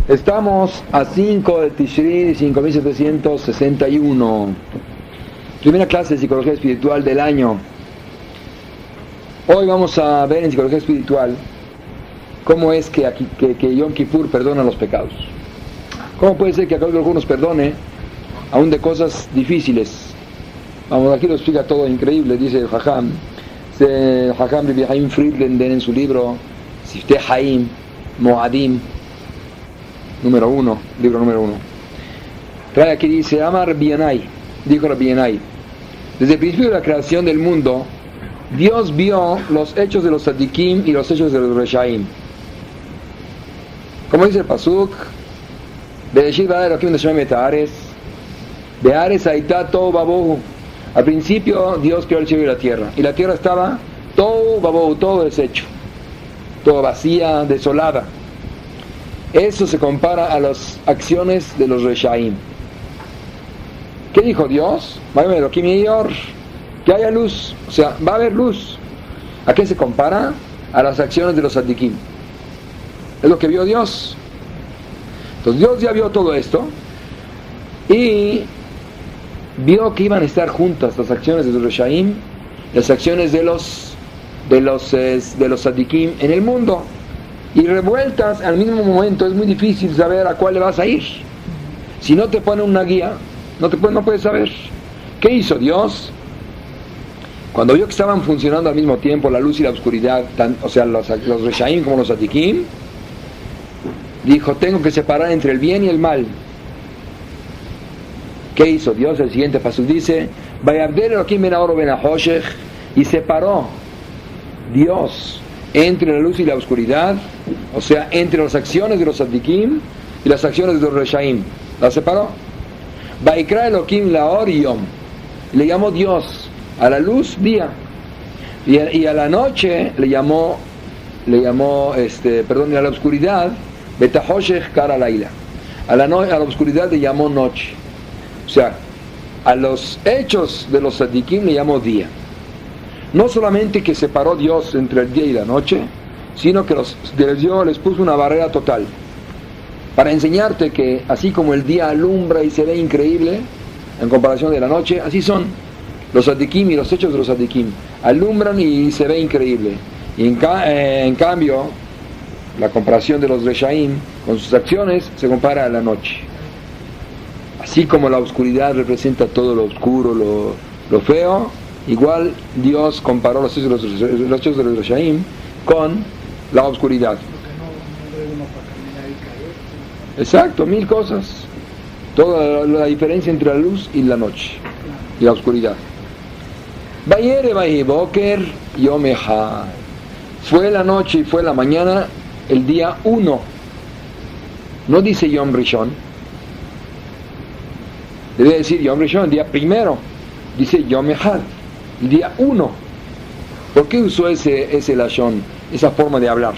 Estamos a 5 de Tishri 5761. Primera clase de Psicología Espiritual del año. Hoy vamos a ver en Psicología Espiritual cómo es que Yom Kippur perdona los pecados. ¿Cómo puede ser que Akadosh Baruj Hu nos perdone aún de cosas difíciles? Vamos, aquí lo explica todo increíble, dice el Jajam. El Jajam Rabbi Haim Friedlander en su libro Siftei Haim Moadim número 1, libro número 1. Trae aquí, dice, Amar Rabbi Yanai, dijo Rabbi Yanai, desde el principio de la creación del mundo, Dios vio los hechos de los tzadikim y los hechos de los reshaim. Como dice el Pasuk, Bereshit bara Elokim Hashem et haaretz, be'haaretz hayta tohu vabohu. Al principio Dios creó el cielo y la tierra estaba tohu vabohu, todo deshecho, toda vacía, desolada. Eso se compara a las acciones de los reshaim. ¿Qué dijo Dios? Que haya luz, o sea, va a haber luz. ¿A qué se compara? A las acciones de los tzadikim. Es lo que vio Dios. Entonces Dios ya vio todo esto y vio que iban a estar juntas las acciones de los reshaim, las acciones de los tzadikim en el mundo, y revueltas al mismo momento. Es muy difícil saber a cuál le vas a ir. Si no te pone una guía, no puedes saber. ¿Qué hizo Dios? Cuando vio que estaban funcionando al mismo tiempo la luz y la oscuridad, o sea, los reshaim como los tzadikim, dijo, tengo que separar entre el bien y el mal. ¿Qué hizo Dios? El siguiente pasuk dice, y separó Dios entre la luz y la oscuridad, o sea, entre las acciones de los tzadikim y las acciones de los reshaim. La separó. Vaikra Elokim laor yom, le llamó Dios a la luz día, y a la noche le llamó a la oscuridad betahoshech kara laila, a la oscuridad le llamó noche. O sea, a los hechos de los tzadikim le llamó día. No solamente que separó Dios entre el día y la noche, sino que les puso una barrera total, para enseñarte que así como el día alumbra y se ve increíble en comparación de la noche, así son los tzadikim y los hechos de los tzadikim, alumbran y se ve increíble. Y en cambio, la comparación de los reshaim con sus acciones se compara a la noche. Así como la oscuridad representa todo lo oscuro, lo feo, igual Dios comparó los hechos de los reshaim con la oscuridad. Exacto, 1000 cosas. Toda la diferencia entre la luz y la noche y la oscuridad. Fue la noche y fue la mañana, el día 1. No dice Yom Rishon. Debe decir Yom Rishon, el día primero. Dice Yom Echad, el día 1. ¿Por qué usó ese lashon, esa forma de hablar?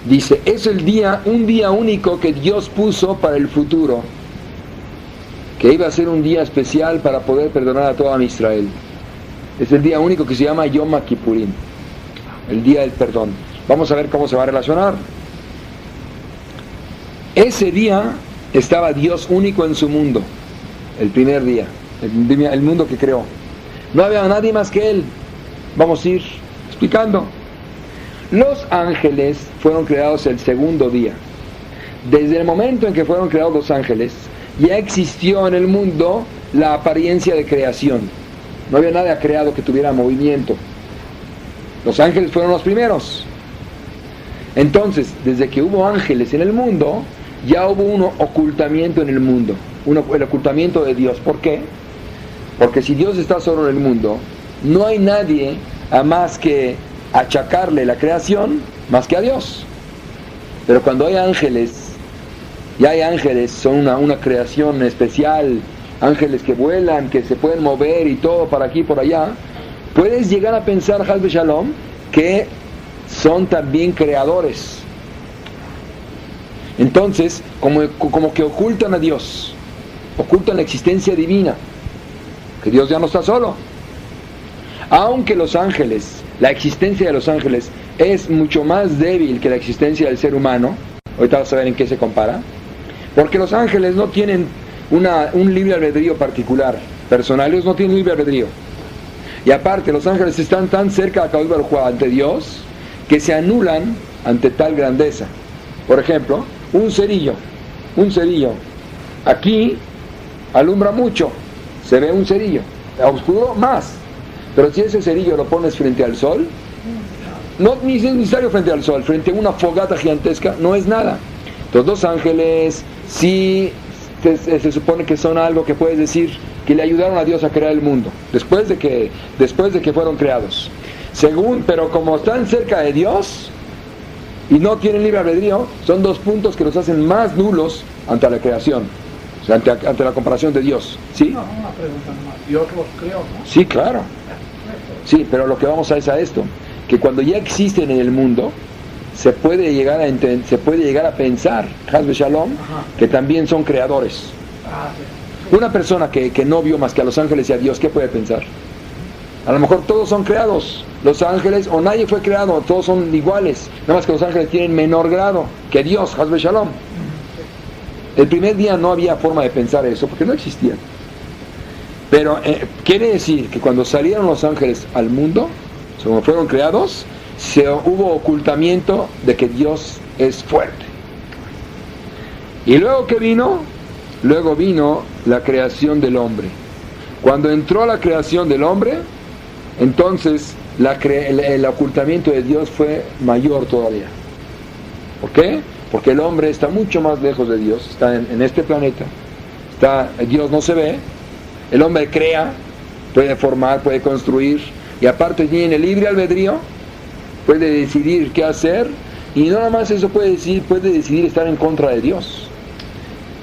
Dice, es un día único que Dios puso para el futuro, que iba a ser un día especial para poder perdonar a toda Israel. Es el día único que se llama Yom Kippurim, el día del perdón. Vamos a ver cómo se va a relacionar. Ese día estaba Dios único en su mundo, el primer día, el mundo que creó. No había nadie más que Él. Vamos a ir explicando. Los ángeles fueron creados el segundo día. Desde el momento en que fueron creados los ángeles, ya existió en el mundo la apariencia de creación. No había nada creado que tuviera movimiento. Los ángeles fueron los primeros. Entonces, desde que hubo ángeles en el mundo, ya hubo un ocultamiento en el mundo, el ocultamiento de Dios. ¿Por qué? Porque si Dios está solo en el mundo, no hay nadie a más que achacarle la creación más que a Dios. Pero cuando hay ángeles, son una creación especial, ángeles que vuelan, que se pueden mover y todo para aquí y por allá, puedes llegar a pensar, Haz Shalom, que son también creadores. Entonces, como que ocultan a Dios, ocultan la existencia divina, que Dios ya no está solo. Aunque los ángeles, la existencia de los ángeles es mucho más débil que la existencia del ser humano, Ahorita vas a ver en qué se compara. Porque los ángeles no tienen un libre albedrío particular, personal. Ellos no tienen libre albedrío. Y aparte, los ángeles están tan cerca de Akadosh Baruj Hu, ante Dios, que se anulan ante tal grandeza. Por ejemplo, un cerillo. Aquí alumbra mucho, se ve un cerillo. A oscuro, más. Pero si ese cerillo lo pones frente al sol, no ni es necesario frente al sol, frente a una fogata gigantesca, no es nada. Entonces, los ángeles sí se supone que son algo que puedes decir que le ayudaron a Dios a crear el mundo después de que fueron creados. Pero como están cerca de Dios y no tienen libre albedrío, son dos puntos que los hacen más nulos ante la creación, o sea, ante la comparación de Dios. ¿Sí? No, una pregunta nomás. Dios los creó, ¿no? Sí, claro. Sí, pero lo que vamos a es a esto, que cuando ya existen en el mundo, se puede llegar a pensar, Hasbe Shalom, que también son creadores. Una persona que no vio más que a los ángeles y a Dios, ¿qué puede pensar? A lo mejor todos son creados, los ángeles, o nadie fue creado, todos son iguales, nada más que los ángeles tienen menor grado que Dios, Hasbe Shalom. El primer día no había forma de pensar eso, porque no existían. Pero quiere decir que cuando salieron los ángeles al mundo, como fueron creados, hubo ocultamiento de que Dios es fuerte. Y luego que vino la creación del hombre. Cuando entró la creación del hombre, entonces el ocultamiento de Dios fue mayor todavía. ¿Por qué? Porque el hombre está mucho más lejos de Dios, está en este planeta, Dios no se ve, el hombre crea, puede formar, puede construir, y aparte tiene libre albedrío, puede decidir qué hacer, y no nada más eso puede decidir estar en contra de Dios.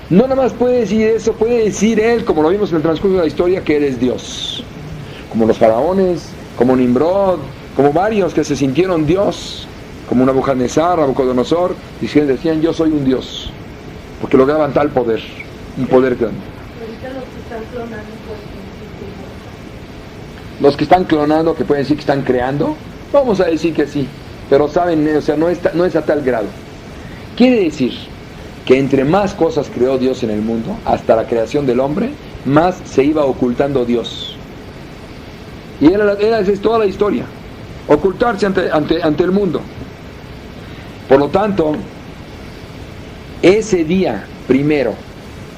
No nada más puede decir eso, puede decir él, como lo vimos en el transcurso de la historia, que él es Dios. Como los faraones, como Nimrod, como varios que se sintieron Dios, como Nabucodonosor, Nabucodonosor, decían yo soy un Dios, porque lograban tal poder, un poder grande. Los que están clonando, que pueden decir que están creando, vamos a decir que sí, pero saben, o sea, no es a tal grado. Quiere decir que entre más cosas creó Dios en el mundo, hasta la creación del hombre, más se iba ocultando Dios. Y esa es toda la historia, ocultarse ante el mundo. Por lo tanto, ese día primero,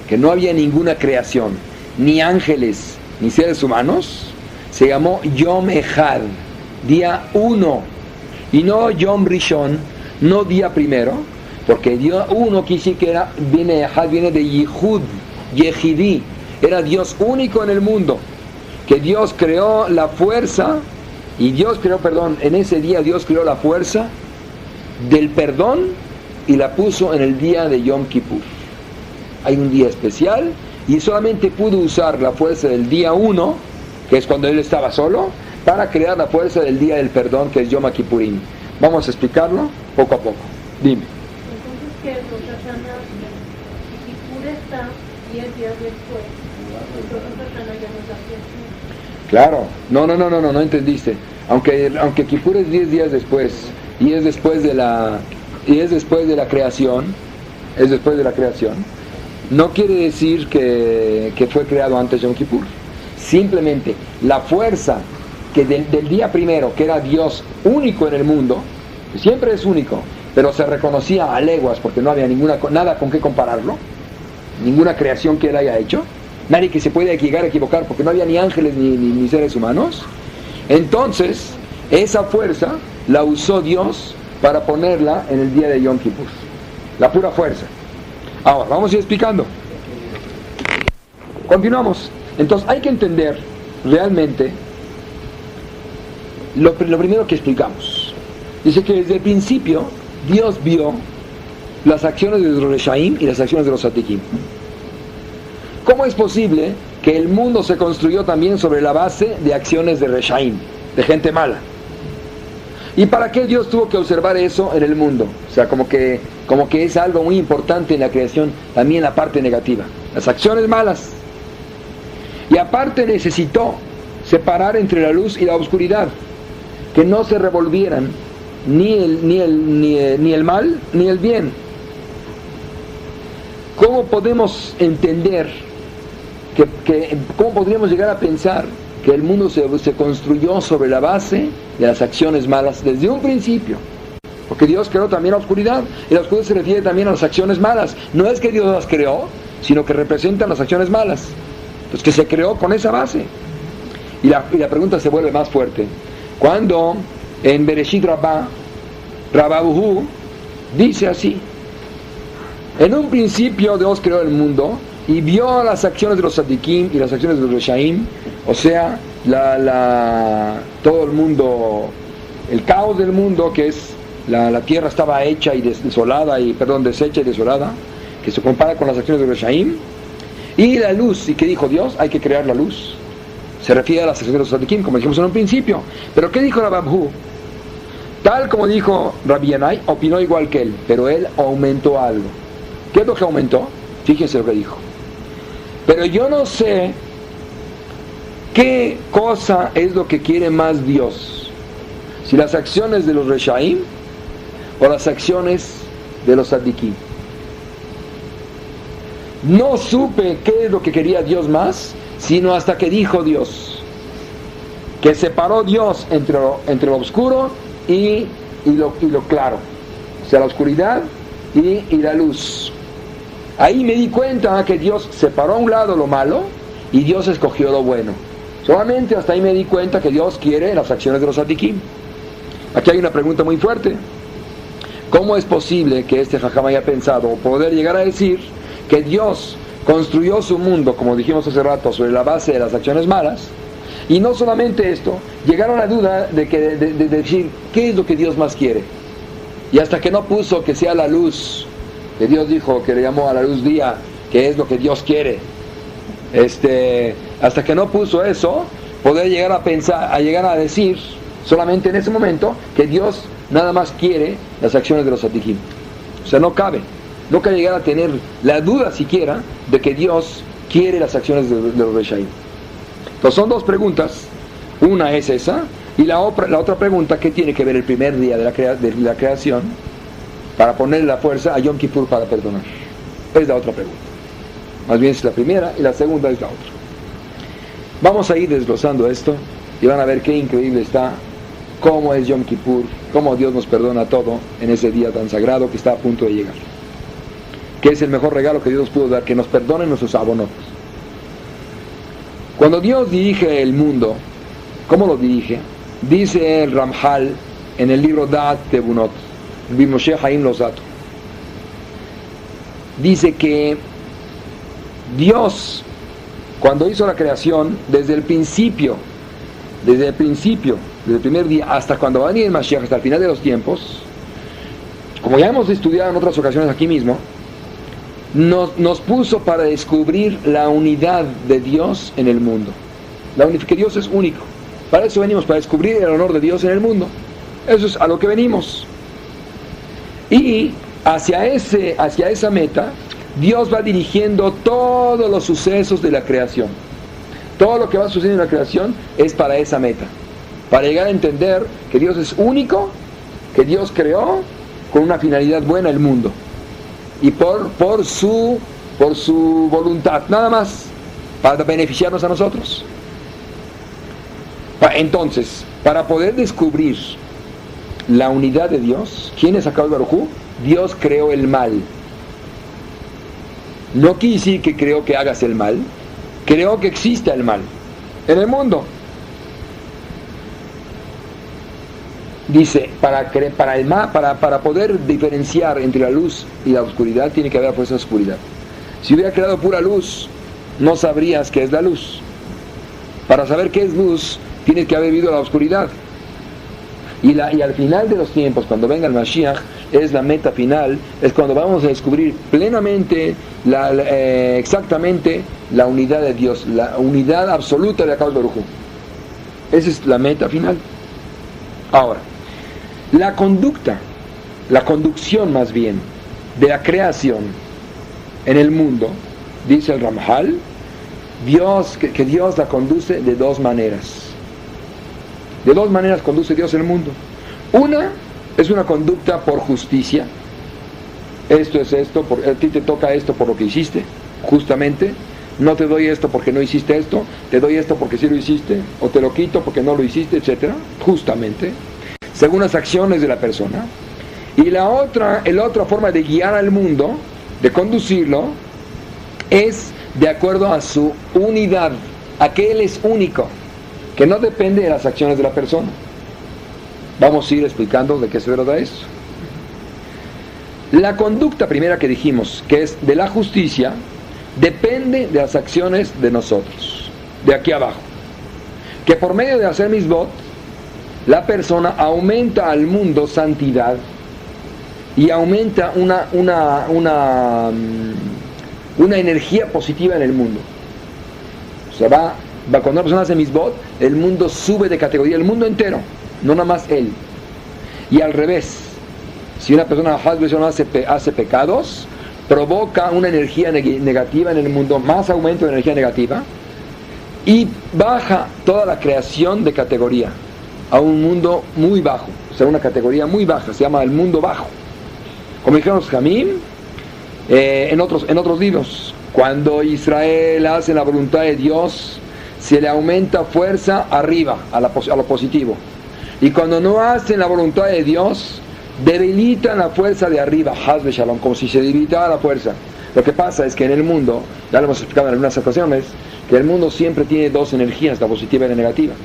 que no había ninguna creación, ni ángeles, ni seres humanos, se llamó Yom Echad, día 1, y no Yom Rishon, no día primero, porque día 1 quise que viene de Yehud, Yehidí, era Dios único en el mundo, que Dios creó la fuerza, en ese día Dios creó la fuerza del perdón y la puso en el día de Yom Kippur. Hay un día especial y solamente pudo usar la fuerza del día 1, que es cuando él estaba solo, para crear la fuerza del día del perdón, que es Yom Kippurim. Vamos a explicarlo poco a poco. Dime. Entonces, ¿qué es Rosh Hashanah? Si Kippur está 10 días después, entonces Rosh Hashanah ya no es la fiesta. Claro, no entendiste. Aunque Kippur es 10 días después y es después de la creación, no quiere decir que fue creado antes de Yom Kippur. Simplemente la fuerza que del día primero, que era Dios único en el mundo, que siempre es único, pero se reconocía a leguas porque no había nada con qué compararlo, ninguna creación que él haya hecho, nadie que se pueda llegar a equivocar porque no había ni ángeles ni seres humanos. Entonces esa fuerza la usó Dios para ponerla en el día de Yom Kippur, la pura fuerza. Ahora vamos a ir explicando, continuamos. Entonces hay que entender realmente lo primero que explicamos. Dice que desde el principio Dios vio las acciones de los Reshaim y las acciones de los Tzadikim. ¿Cómo es posible que el mundo se construyó también sobre la base de acciones de Reshaim, de gente mala? ¿Y para qué Dios tuvo que observar eso en el mundo? O sea, como que es algo muy importante en la creación, también la parte negativa, las acciones malas. Y aparte necesitó separar entre la luz y la oscuridad, que no se revolvieran ni el mal ni el bien, ¿cómo podemos entender, cómo podríamos llegar a pensar que el mundo se construyó sobre la base de las acciones malas desde un principio? Porque Dios creó también la oscuridad, y la oscuridad se refiere también a las acciones malas. No es que Dios las creó, sino que representan las acciones malas. Entonces, que se creó con esa base. Y la pregunta se vuelve más fuerte. Cuando en Bereshit Rabbah, Rababuhu dice así: en un principio Dios creó el mundo y vio las acciones de los tzadikim y las acciones de los reshaim, o sea, todo el mundo, el caos del mundo, que es la tierra estaba hecha y deshecha y desolada, que se compara con las acciones de los reshaim, y la luz. ¿Y qué dijo Dios? Hay que crear la luz. Se refiere a las acciones de los tzadikim, como dijimos en un principio. Pero ¿qué dijo Rababuhu? Tal como dijo Rabbi Yanai, opinó igual que él, pero él aumentó algo. ¿Qué es lo que aumentó? Fíjense lo que dijo: pero yo no sé qué cosa es lo que quiere más Dios, si las acciones de los reshaim o las acciones de los tzadikim. No supe qué es lo que quería Dios más, sino hasta que dijo Dios, que separó Dios entre lo oscuro y lo claro, o sea, la oscuridad y la luz. Ahí me di cuenta que Dios separó a un lado lo malo y Dios escogió lo bueno. Solamente hasta ahí me di cuenta que Dios quiere las acciones de los tzadikim. Aquí hay una pregunta muy fuerte: ¿cómo es posible que este jajam haya pensado o poder llegar a decir que Dios construyó su mundo, como dijimos hace rato, sobre la base de las acciones malas? Y no solamente esto, llegaron a la duda de decir qué es lo que Dios más quiere. Y hasta que no puso que sea la luz, que Dios dijo, que le llamó a la luz día, que es lo que Dios quiere, hasta que no puso eso, poder llegar a pensar, a llegar a decir solamente en ese momento que Dios nada más quiere las acciones de los tzadikim. O sea, no cabe llegar a tener la duda siquiera de que Dios quiere las acciones de los reshaim. Entonces son dos preguntas. Una es esa, y la otra pregunta: ¿qué tiene que ver el primer día de la creación para ponerle la fuerza a Yom Kippur para perdonar? Es la otra pregunta. Más bien es la primera, y la segunda es la otra. Vamos a ir desglosando esto y van a ver qué increíble está, cómo es Yom Kippur, cómo Dios nos perdona todo en ese día tan sagrado que está a punto de llegar, que es el mejor regalo que Dios nos pudo dar, que nos perdone nuestros abonos. Cuando Dios dirige el mundo, ¿cómo lo dirige? Dice el Ramjal en el libro Da'at Tebunot, Bimoshe Haim Lozato, dice que Dios, cuando hizo la creación, desde el principio, desde el primer día hasta cuando va a venir el Mashiach, hasta el final de los tiempos, como ya hemos estudiado en otras ocasiones aquí mismo, nos puso para descubrir la unidad de Dios en el mundo. Que Dios es único. Para eso venimos, para descubrir el honor de Dios en el mundo. Eso es a lo que venimos. Y hacia esa meta, Dios va dirigiendo todos los sucesos de la creación. Todo lo que va sucediendo en la creación es para esa meta, para llegar a entender que Dios es único, que Dios creó con una finalidad buena el mundo, y por su voluntad, nada más, para beneficiarnos a nosotros. Entonces, para poder descubrir la unidad de Dios, ¿quién es Akadosh Baruj Hu? Dios creó el mal. No quiere decir que creó que hagas el mal, creó que exista el mal en el mundo. Dice, para poder diferenciar entre la luz y la oscuridad, tiene que haber fuerza oscuridad. Si hubiera creado pura luz, no sabrías qué es la luz. Para saber qué es luz, tienes que haber vivido la oscuridad. Y al final de los tiempos, cuando venga el Mashiach, es la meta final, es cuando vamos a descubrir plenamente, exactamente, la unidad de Dios, la unidad absoluta de Akadosh Baruj Hu. Esa es la meta final. Ahora, la conducción más bien, de la creación en el mundo, dice el Ramjal, que Dios la conduce de dos maneras. De dos maneras conduce Dios el mundo. Una es una conducta por justicia, esto es esto, a ti te toca esto por lo que hiciste, justamente. No te doy esto porque no hiciste esto, te doy esto porque sí lo hiciste, o te lo quito porque no lo hiciste, etc. Justamente, según las acciones de la persona. Y la otra forma de guiar al mundo, de conducirlo, es de acuerdo a su unidad, a que él es único, que no depende de las acciones de la persona. Vamos a ir explicando de qué se trata esto. La conducta primera que dijimos, que es de la justicia, depende de las acciones de nosotros, de aquí abajo. Que por medio de hacer misbot, la persona aumenta al mundo santidad y aumenta una energía positiva en el mundo. O sea, cuando una persona hace misbot, el mundo sube de categoría, el mundo entero, no nada más él. Y al revés, si una persona hace pecados, provoca una energía negativa en el mundo, más aumento de energía negativa, y baja toda la creación de categoría a un mundo muy bajo, o sea, una categoría muy baja, se llama el mundo bajo. Como dijeron los Jamim en otros libros, cuando Israel hace la voluntad de Dios, se le aumenta fuerza arriba, a lo positivo. Y cuando no hacen la voluntad de Dios, debilitan la fuerza de arriba, Haz de Shalom, como si se debilitara la fuerza. Lo que pasa es que en el mundo, ya lo hemos explicado en algunas ocasiones, que el mundo siempre tiene dos energías, la positiva y la negativa.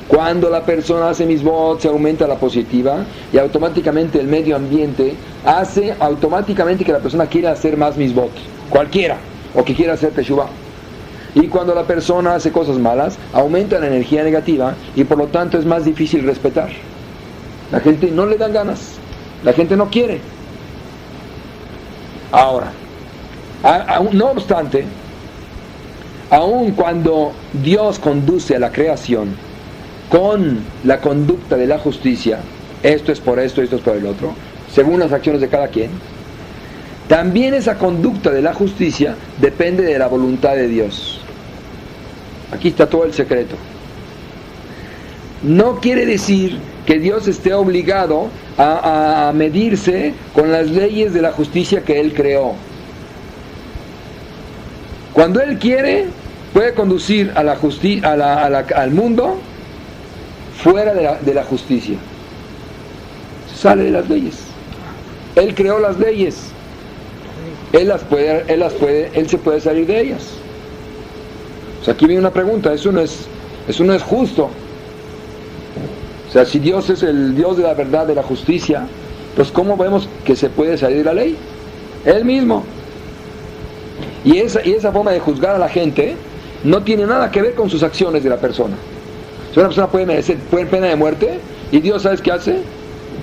Cuando la persona hace misbot, se aumenta la positiva y automáticamente el medio ambiente hace automáticamente que la persona quiera hacer más misbot, cualquiera, o que quiera hacer teshuvah. Y cuando la persona hace cosas malas, aumenta la energía negativa y por lo tanto es más difícil respetar. La gente no le dan ganas, la gente no quiere. Ahora, no obstante, aun cuando Dios conduce a la creación con la conducta de la justicia, esto es por esto, esto es por el otro, según las acciones de cada quien, también esa conducta de la justicia depende de la voluntad de Dios. Aquí está todo el secreto. No quiere decir que Dios esté obligado a medirse con las leyes de la justicia que Él creó. Cuando Él quiere, puede conducir a al mundo fuera de la justicia. Sale de las leyes. Él creó las leyes. Él se puede salir de ellas. O sea, aquí viene una pregunta, eso no es justo. O sea, si Dios es el Dios de la verdad, de la justicia, pues ¿cómo vemos que se puede salir de la ley? Él mismo. Y esa forma de juzgar a la gente no tiene nada que ver con sus acciones de la persona. Si una persona puede merecer pena de muerte, y Dios, ¿sabes qué hace?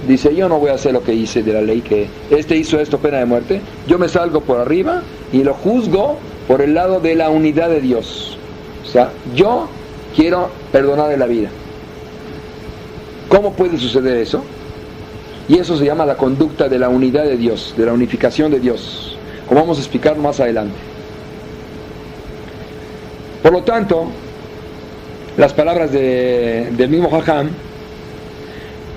Dice, yo no voy a hacer lo que hice de la ley, que hizo esto, pena de muerte. Yo me salgo por arriba y lo juzgo por el lado de la unidad de Dios. O sea, yo quiero perdonarle la vida. ¿Cómo puede suceder eso? Y eso se llama la conducta de la unidad de Dios, de la unificación de Dios, como vamos a explicar más adelante. Por lo tanto, las palabras del mismo Jajam,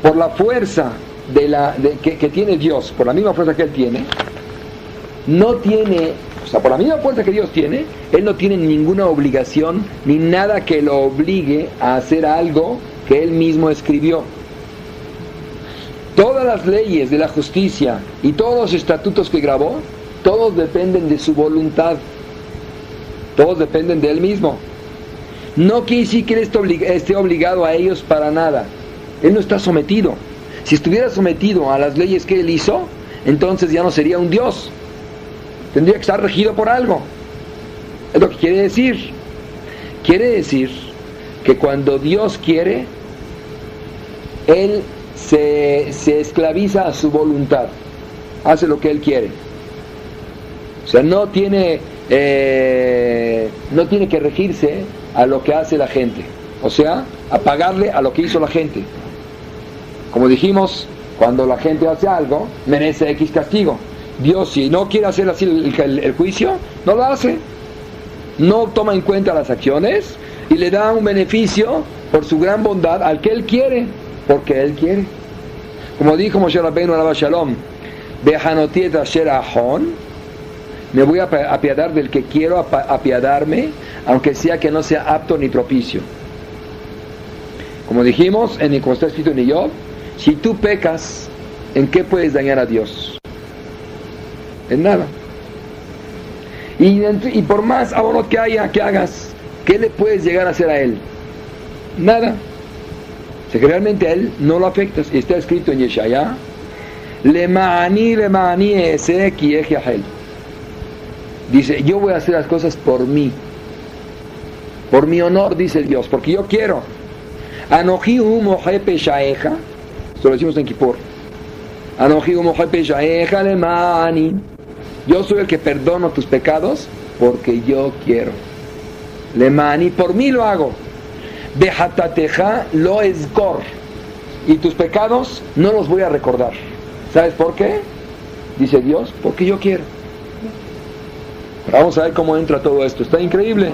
por la fuerza que tiene Dios, por la misma fuerza que Él tiene, por la misma fuerza que Dios tiene, Él no tiene ninguna obligación, ni nada que lo obligue a hacer algo que Él mismo escribió. Todas las leyes de la justicia y todos los estatutos que grabó, todos dependen de su voluntad, todos dependen de Él mismo. No quiere decir que Él esté obligado a ellos para nada. Él no está sometido. Si estuviera sometido a las leyes que Él hizo, entonces ya no sería un Dios. Tendría que estar regido por algo. Es lo que quiere decir. Quiere decir que cuando Dios quiere, Él se esclaviza a su voluntad. Hace lo que Él quiere. O sea, no tiene que regirse a lo que hace la gente. O sea, a pagarle a lo que hizo la gente. Como dijimos, cuando la gente hace algo, merece X castigo. Dios, si no quiere hacer así el juicio, no lo hace. No toma en cuenta las acciones y le da un beneficio por su gran bondad al que Él quiere, porque Él quiere. Como dijo Moshe Rabbeinu Alav Shalom, Behanoti et asher ahon, me voy a apiadar del que quiero apiadarme, aunque sea que no sea apto ni propicio. Como dijimos, como está escrito en Job, si tú pecas, ¿en qué puedes dañar a Dios? En nada. Y por más abono que haya, que hagas, ¿qué le puedes llegar a hacer a Él? Nada. O sea que realmente a Él no lo afectas. Y está escrito en Yeshaya, Lema'ani ese kieje ahel. Dice, yo voy a hacer las cosas por mí. Por mi honor, dice Dios, porque yo quiero. Anoji moje peshaeja. Esto lo decimos en Kippur. Anoji moje peshaeja lema'ani. Yo soy el que perdono tus pecados porque yo quiero. Lema'ani, por mí lo hago. Behatateja lo esgor. Y tus pecados no los voy a recordar. ¿Sabes por qué? Dice Dios, porque yo quiero. Pero vamos a ver cómo entra todo esto. Está increíble.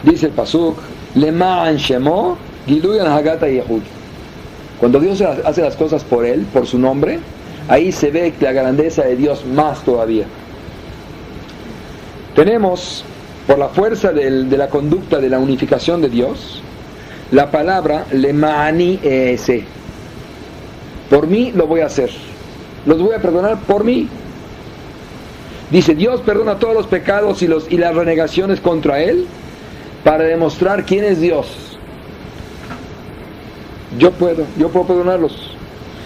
Dice el pasuk, Lema'an shemo giluyan hagata yehud. Cuando Dios hace las cosas por Él, por su nombre, ahí se ve la grandeza de Dios más todavía. Tenemos, por la fuerza de la conducta de la unificación de Dios, la palabra Lema'ani ese. Por mí lo voy a hacer. Los voy a perdonar por mí. Dice, Dios perdona todos los pecados y las renegaciones contra Él para demostrar quién es Dios. Yo puedo perdonarlos.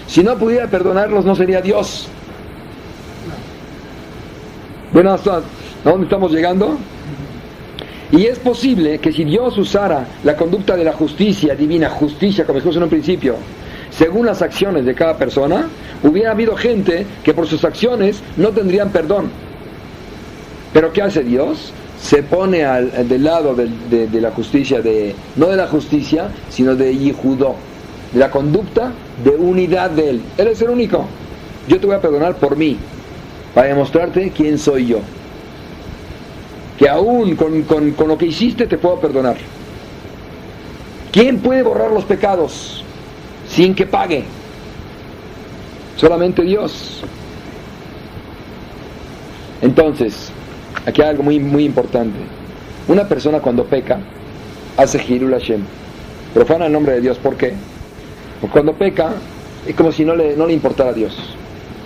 Si no pudiera perdonarlos, no sería Dios. Bueno, ¿a dónde estamos llegando? Y es posible que si Dios usara la conducta de la justicia divina, justicia, como dijimos en un principio, según las acciones de cada persona, hubiera habido gente que por sus acciones no tendrían perdón. Pero ¿qué hace Dios? Se pone del lado de la justicia, no de la justicia, sino de Yehudó, de la conducta de unidad de Él. Él es el único. Yo te voy a perdonar por mí, para demostrarte quién soy yo. Que aún con lo que hiciste te puedo perdonar. ¿Quién puede borrar los pecados sin que pague? Solamente Dios. Entonces, aquí hay algo muy, muy importante. Una persona cuando peca hace Hilul Hashem, profana el nombre de Dios. ¿Por qué? Porque cuando peca es como si no le importara a Dios,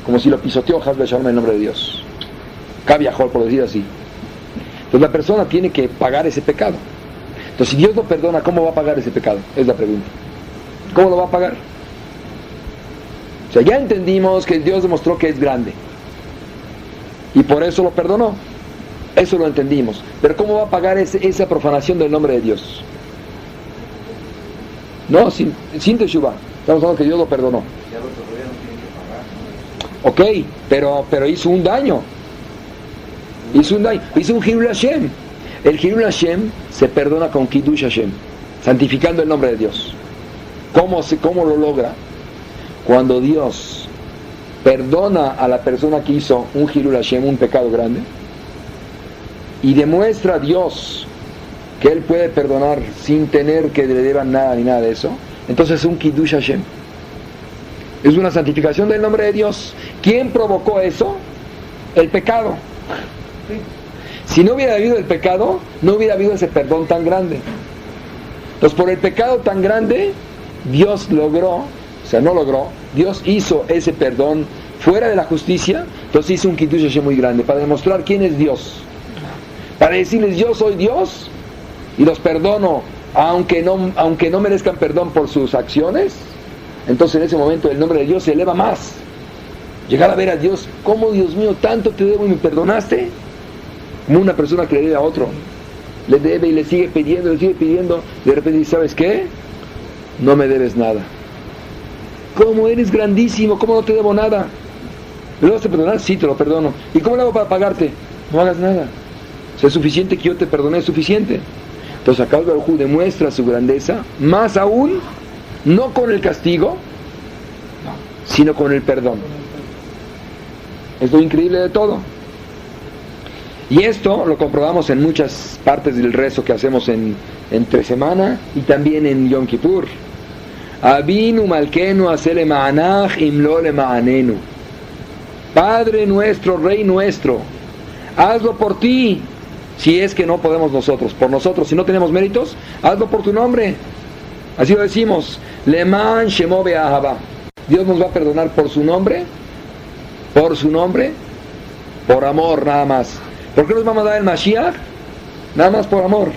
como si lo pisoteó Haz Shalom en nombre de Dios, Kaviahol, por decir así. Entonces la persona tiene que pagar ese pecado. Entonces si Dios lo perdona, ¿cómo va a pagar ese pecado? Es la pregunta. ¿Cómo lo va a pagar? O sea, ya entendimos que Dios demostró que es grande y por eso lo perdonó. Eso lo entendimos. Pero ¿cómo va a pagar esa profanación del nombre de Dios? No, sin Teshuvah. Estamos hablando que Dios lo perdonó. Ok, pero hizo un daño. Hizo un Hilul Hashem. El Hilul Hashem se perdona con Kiddush Hashem, santificando el nombre de Dios. ¿Cómo lo logra? Cuando Dios perdona a la persona que hizo un Hilul Hashem, un pecado grande, y demuestra a Dios que Él puede perdonar sin tener que le deban nada ni nada de eso, entonces es un Kiddush Hashem. Es una santificación del nombre de Dios. ¿Quién provocó eso? El pecado. Si no hubiera habido el pecado, no hubiera habido ese perdón tan grande. Entonces por el pecado tan grande, Dios Dios hizo ese perdón fuera de la justicia. Entonces hizo un Kiddush Hashem muy grande para demostrar quién es Dios, para decirles yo soy Dios y los perdono aunque no merezcan perdón por sus acciones. Entonces en ese momento el nombre de Dios se eleva más. Llegar a ver a Dios, ¿cómo, Dios mío, tanto te debo y me perdonaste? Como una persona que le debe a otro, le debe y le sigue pidiendo, de repente dice, ¿sabes qué? No me debes nada. ¿Cómo eres grandísimo? ¿Cómo no te debo nada? ¿Me lo vas a perdonar? Sí, te lo perdono. ¿Y cómo lo hago para pagarte? No hagas nada. O sea, es suficiente que yo te perdone, es suficiente. Entonces acá el Baruj Hu demuestra su grandeza, más aún, no con el castigo, sino con el perdón. Es lo increíble de todo. Y esto lo comprobamos en muchas partes del rezo que hacemos entre semana y también en Yom Kippur. Avinu malkenu asele ma'anach imlo le ma'anenu. Padre nuestro, Rey nuestro, hazlo por ti, si es que no podemos nosotros, por nosotros, si no tenemos méritos, hazlo por tu nombre. Así lo decimos, Leman Shemo Be'ahava. Dios nos va a perdonar por su nombre, por amor nada más. ¿Por qué nos va a mandar el Mashiach? Nada más por amor,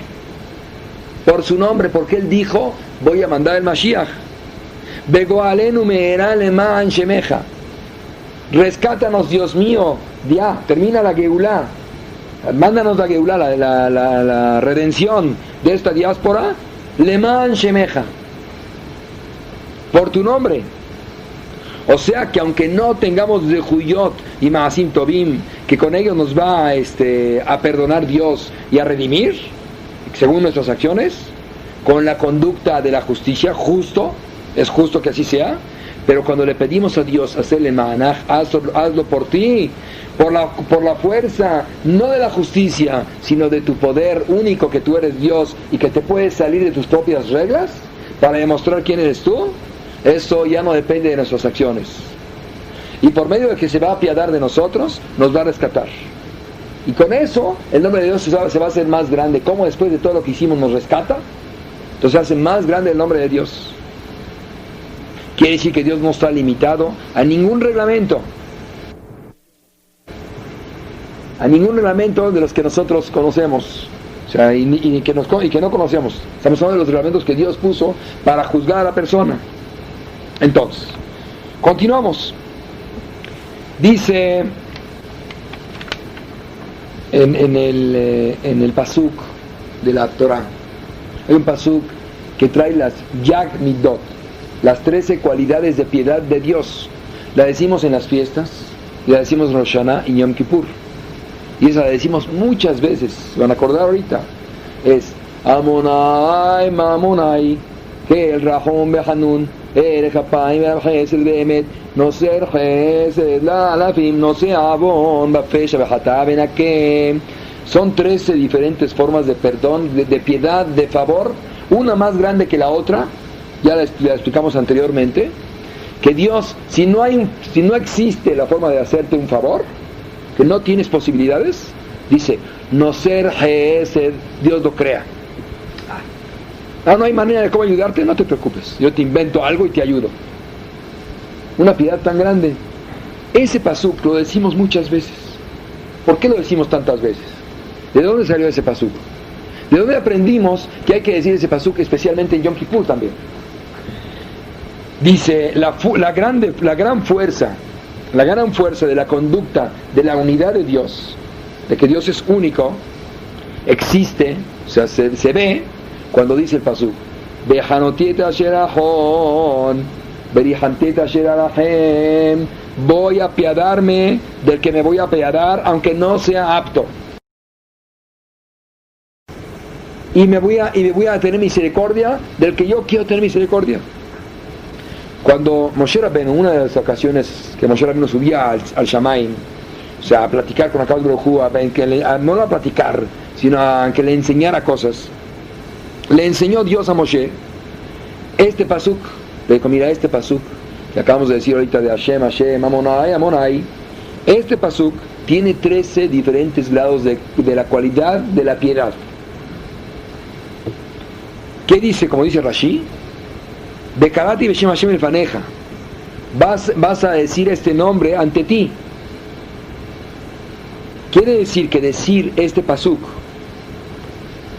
por su nombre, porque Él dijo, voy a mandar el Mashiach. Begoalenu me'era leman shemeja. Rescátanos, Dios mío, ya, termina la Geulá. Mándanos la Geulá, la redención de esta diáspora. Leman shemeja, por tu nombre. O sea que aunque no tengamos de Juyot y Maasim Tobim, que con ellos nos va a perdonar Dios y a redimir, según nuestras acciones, con la conducta de la justicia, es justo que así sea, pero cuando le pedimos a Dios hacerle Ma'anaj, hazlo por ti, por la fuerza, no de la justicia, sino de tu poder único, que tú eres Dios y que te puedes salir de tus propias reglas para demostrar quién eres tú. Eso ya no depende de nuestras acciones. Y por medio de que se va a apiadar de nosotros, nos va a rescatar. Y con eso, el nombre de Dios se va a hacer más grande. ¿Cómo después de todo lo que hicimos nos rescata? Entonces se hace más grande el nombre de Dios. Quiere decir que Dios no está limitado a ningún reglamento. A ningún reglamento de los que nosotros conocemos. O sea, y que no conocemos. Estamos hablando de los reglamentos que Dios puso para juzgar a la persona. Entonces, continuamos. Dice en el pasuk de la Torah, hay un pasuk que trae las Yag Midot, las 13 cualidades de piedad de Dios. La decimos en las fiestas, la decimos en Rosh Hashanah y Yom Kippur, y esa la decimos muchas veces. Se van a acordar ahorita. Es Amonai Mamonai, que el Rahom Behanun, el Japay Be'achesed Be'emet, no ser Chesed la Alafim, no se Abon Bafesha Be'hatá Benakem. Son 13 diferentes formas de perdón, de piedad, de favor, una más grande que la otra. Ya la explicamos anteriormente, que Dios, si no existe la forma de hacerte un favor, que no tienes posibilidades, dice, no ser Chesed, Dios lo crea. No hay manera de cómo ayudarte, no te preocupes, yo te invento algo y te ayudo. Una piedad tan grande. Ese pasuk lo decimos muchas veces. ¿Por qué lo decimos tantas veces? ¿De dónde salió ese pasuk? ¿De dónde aprendimos que hay que decir ese pasuk especialmente en Yom Kippur también? Dice, la gran fuerza de la conducta de la unidad de Dios, de que Dios es único, existe, o sea, se ve cuando dice el pasuk, voy a apiadarme del que me voy a apiadar, aunque no sea apto. Y me voy a tener misericordia del que yo quiero tener misericordia. Cuando Moshe Rabbeinu, una de las ocasiones que Moshe Rabbeinu subía al Shamaim, o sea, a platicar con Akadosh Baruj Hu, no a platicar, sino a que le enseñara cosas, le enseñó Dios a Moshe este pasuk. Le dijo, mira, este pasuk que acabamos de decir ahorita de Hashem, Amonai, Amonai, este pasuk tiene 13 diferentes grados de la cualidad de la piedad. ¿Qué dice? Como dice Rashi, Bekarati Beshem Hashem Elfaneja, vas a decir este nombre ante ti. Quiere decir que decir este pasuk,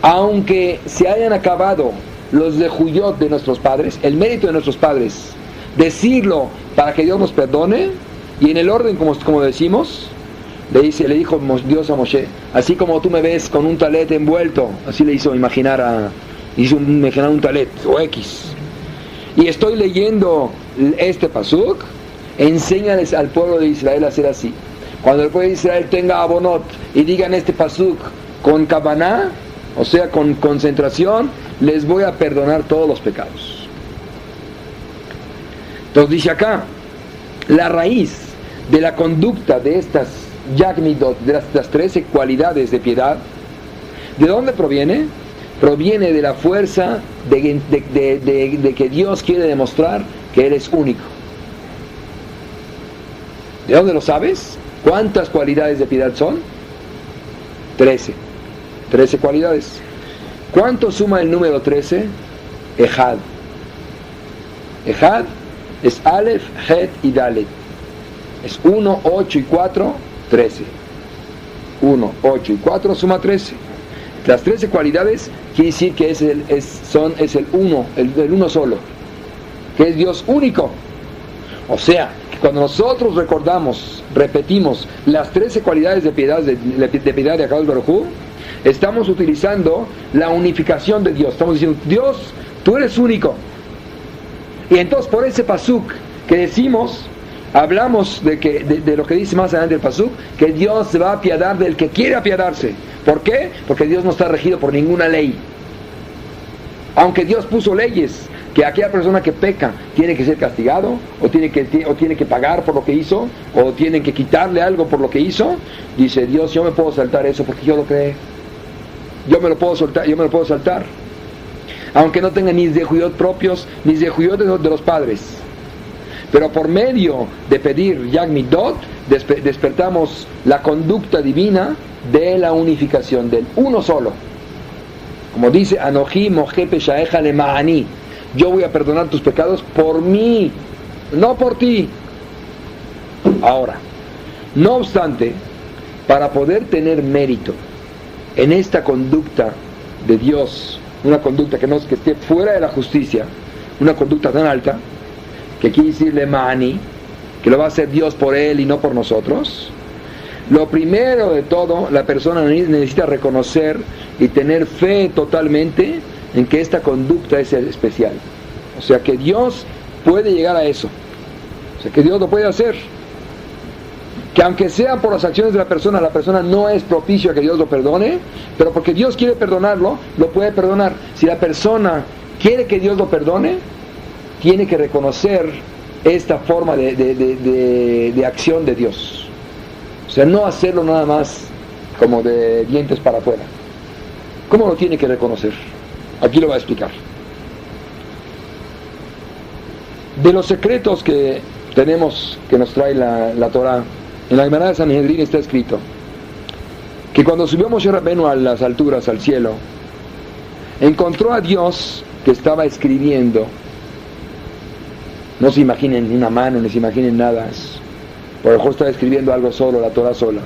aunque se hayan acabado los de Juyot de nuestros padres, el mérito de nuestros padres, decirlo para que Dios nos perdone, y en el orden como decimos, le dijo Dios a Moshe, así como tú me ves con un talet envuelto, así le hizo imaginar un talet o X, y estoy leyendo este pasuk, enséñales al pueblo de Israel a hacer así. Cuando el pueblo de Israel tenga abonot y digan este pasuk con kavanah, o sea, con concentración, les voy a perdonar todos los pecados. Entonces dice acá, la raíz de la conducta de estas Yagmidot, de las 13 cualidades de piedad, ¿de dónde proviene? Proviene de la fuerza de que Dios quiere demostrar que Él es único. ¿De dónde lo sabes? ¿Cuántas cualidades de piedad son? 13. 13 cualidades. ¿Cuánto suma el número 13? Ejad. Ejad es Aleph, Het y Dalet. Es 1, 8 y 4, 13. 1, 8 y 4 suma 13. Las 13 cualidades quiere decir que es el uno, el uno solo, que es Dios único. O sea, que cuando nosotros repetimos las 13 cualidades de piedad de Akadosh Baruj Hu, estamos utilizando la unificación de Dios. Estamos diciendo, Dios, tú eres único. Y entonces por ese pasuk que decimos, hablamos de lo que dice más adelante el pasuk, que Dios se va a apiadar del que quiere apiadarse. ¿Por qué? Porque Dios no está regido por ninguna ley. Aunque Dios puso leyes, que aquella persona que peca tiene que ser castigado, o tiene que pagar por lo que hizo, o tienen que quitarle algo por lo que hizo, dice Dios, yo me puedo saltar eso porque yo lo creé. Yo me lo puedo saltar. Aunque no tenga ni zehuyot propios, ni zehuyot de los padres. Pero por medio de pedir Yag Midot, despertamos la conducta divina de la unificación, del uno solo. Como dice, Anoji Moje Peshaeja Le Mahani, yo voy a perdonar tus pecados por mí, no por ti. Ahora, no obstante, para poder tener mérito en esta conducta de Dios, una conducta que esté fuera de la justicia, una conducta tan alta, que quiere decirle Mahani, que lo va a hacer Dios por él y no por nosotros. Lo primero de todo, la persona necesita reconocer y tener fe totalmente en que esta conducta es especial. O sea, que Dios puede llegar a eso. O sea, que Dios lo puede hacer. Que aunque sea por las acciones de la persona no es propicio a que Dios lo perdone, pero porque Dios quiere perdonarlo, lo puede perdonar. Si la persona quiere que Dios lo perdone, tiene que reconocer esta forma de acción de Dios. O sea, no hacerlo nada más como de dientes para afuera. ¿Cómo lo tiene que reconocer? Aquí lo va a explicar. De los secretos que tenemos, que nos trae la Torah, en la Gemara de Sanhedrin está escrito que cuando subió Moshe Rabbeinu a las alturas, al cielo, encontró a Dios que estaba escribiendo. No se imaginen una mano, ni se imaginen nada. Por lo mejor estaba escribiendo algo solo, la Torah sola.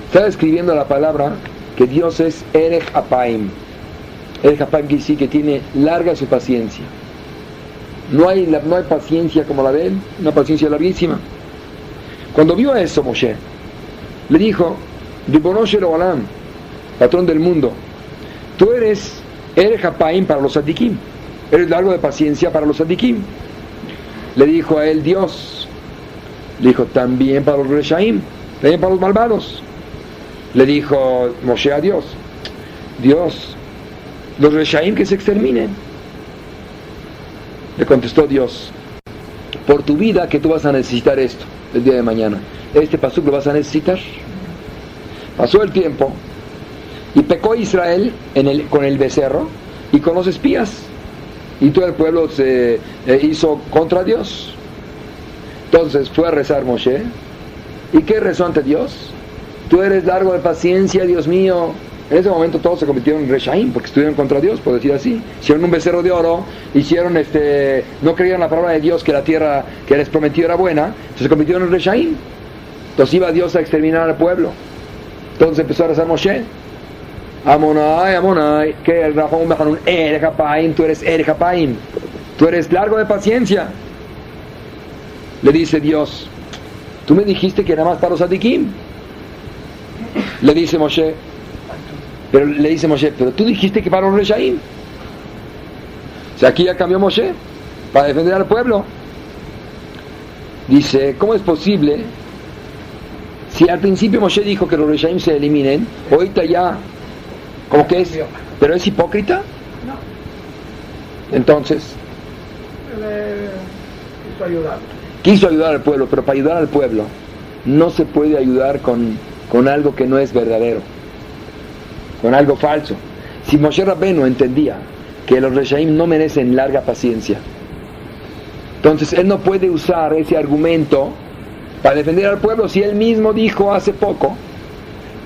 Estaba escribiendo la palabra que Dios es Erech Apaim. Erech Apaim quiere decir que tiene larga su paciencia. No hay paciencia como la de él, una paciencia larguísima. Cuando vio eso Moshe, le dijo, Ribono shel olam, patrón del mundo, tú eres Erech Apaim para los tzadikim, eres largo de paciencia para los tzadikim. Le dijo a él Dios, le dijo también para los reshaim, también para los malvados. Le dijo Moshe a Dios, los reshaim que se exterminen. Le contestó Dios, por tu vida que tú vas a necesitar esto el día de mañana. Este pasuk lo vas a necesitar. Pasó el tiempo y pecó Israel con el becerro y con los espías. Y todo el pueblo se hizo contra Dios. Entonces fue a rezar Moshe. ¿Y qué rezó ante Dios? Tú eres largo de paciencia, Dios mío. En ese momento todos se convirtieron en Reshaim, porque estuvieron contra Dios, por decir así. Hicieron un becerro de oro, no creían la palabra de Dios, que la tierra que les prometió era buena, entonces se convirtieron en Reshaim. Entonces iba Dios a exterminar al pueblo. Entonces empezó a rezar Moshe. Amonai, que el Rafón Bejanun, Erech Apaim, tú eres Erech Apaim, tú eres largo de paciencia. Le dice Dios, tú me dijiste que era más para los tzadikim. Le dice Moshe, pero tú dijiste que para los reshaim. O sea, aquí ya cambió Moshe para defender al pueblo. Dice, ¿cómo es posible? Si al principio Moshe dijo que los reshaim se eliminen, ahorita ya, como que es, pero es hipócrita. No. Entonces, quiso ayudar al pueblo, pero para ayudar al pueblo no se puede ayudar con algo que no es verdadero, con algo falso. Si Moshe Rabbeinu entendía que los reshaim no merecen larga paciencia, entonces él no puede usar ese argumento para defender al pueblo, si él mismo dijo hace poco